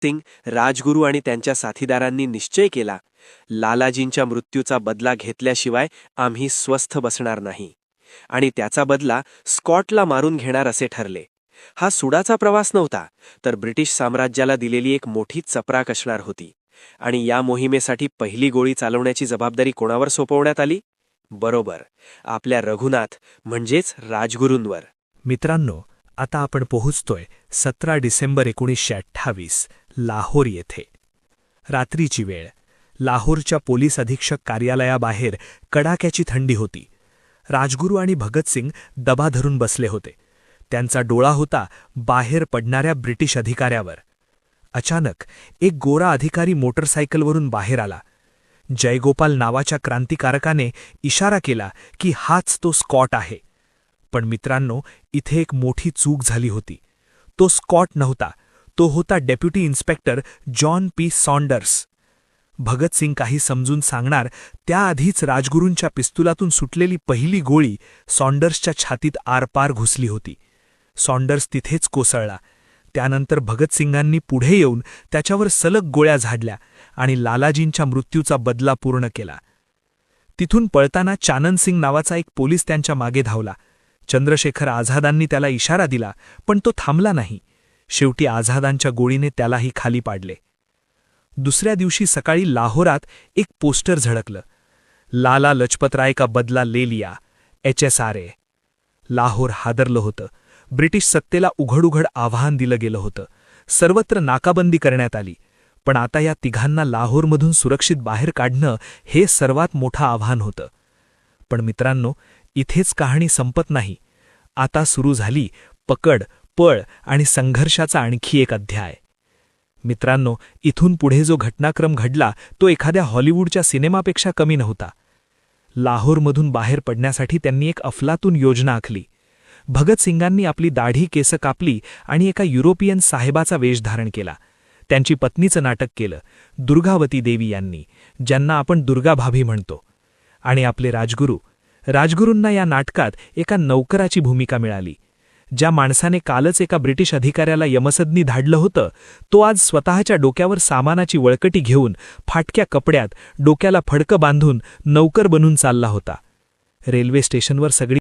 सिंग, राजगुरू आणि त्यांच्या साथीदारांनी निश्चय केला, लालाजींच्या मृत्यूचा बदला घेतल्याशिवाय आम्ही स्वस्थ बसणार नाही. आणि त्याचा बदला स्कॉटला मारून घेणार असे ठरले. हा सुडाचा प्रवास नव्हता, तर ब्रिटिश साम्राज्याला दिलेली एक मोठी चपराक असणार होती. आणि या मोहिमेसाठी पहिली गोळी चालवण्याची जबाबदारी कोणावर सोपवण्यात आली? बरोबर, आपल्या रघुनाथ म्हणजेच राजगुरूंवर. मित्रांनो, आता आपण पोहोचतोय 17 डिसेंबर 1928 लाहोर येथे. रात्रीची वेळ. लाहोरच्या पोलीस अधीक्षक कार्यालयाबाहेर कडाक्याची थंडी होती. राजगुरू आणि भगतसिंग दबा धरून बसले होते. त्यांचा डोळा होता बाहेर पडणाऱ्या ब्रिटिश अधिकाऱ्यावर. अचानक एक गोरा अधिकारी मोटरसायकलवरून बाहेर आला. जयगोपाल नावाच्या क्रांतिकारकाने इशारा केला की हाच तो स्कॉट आहे. पण मित्रांनो, इथे एक मोठी चूक झाली होती. तो स्कॉट नव्हता, तो होता deputy inspector John P Saunders. Bhagat Singh काही समजून सांगणार त्याआधीच राजगुरूंच्या पिस्तुलातून सुटलेली पहिली गोळी सॉन्डर्सच्या छातीत आरपार घुसली होती. सॉन्डर्स तिथेच कोसळला. त्यानंतर भगतसिंगांनी पुढे येऊन त्याच्यावर सलग गोळ्या झाडल्या आणि लालाजींच्या मृत्यूचा बदला पूर्ण केला. तिथून पळताना चाननसिंग नावाचा एक पोलीस त्यांच्या मागे धावला. चंद्रशेखर आझादांनी त्याला इशारा दिला, पण तो थांबला नाही. शेवटी आझादांच्या गोळीने त्यालाही खाली पाडले. दुसऱ्या दिवशी सकाळी लाहोरात एक पोस्टर झळकलं. लाला लजपतराय का बदला ले लिया, HSRA. लाहोर हादरलं होतं. ब्रिटिश सत्तेला उघड आव्हान दिलं गेलं होतं. सर्वत्र नाकाबंदी करण्यात आली. पण आता या तिघांना लाहोरमधून सुरक्षित बाहेर काढणं हे सर्वात मोठं आव्हान होतं. पण मित्रांनो, इथेच कहाणी संपत नाही. आता सुरू झाली पकड, पळ आणि संघर्षाचा आणखी एक अध्याय. मित्रांनो, इथून पुढे जो घटनाक्रम घडला तो एखाद्या हॉलिवूडच्या सिनेमापेक्षा कमी नव्हता. लाहोरमधून बाहेर पडण्यासाठी त्यांनी एक अफलातून योजना आखली. भगतसिंगांनी आपली दाढी केस कापली आणि एका युरोपियन साहेबाचा वेश धारण केला. त्यांची पत्नीचं नाटक केलं, दुर्गावती देवी यांनी, ज्यांना आपण दुर्गाभाभी म्हणतो. आणि आपले राजगुरूंना या नाटकात एका नौकराची भूमिका मिळाली. ज्या माणसाने कालच एका ब्रिटिश अधिकाऱ्याला यमसदनी धाडलं होतं, तो आज स्वतःच्या डोक्यावर सामानाची वळकटी घेऊन फाटक्या कपड्यात डोक्याला फडकं बांधून नौकर बनून चालला होता. रेल्वे स्टेशनवर सगळी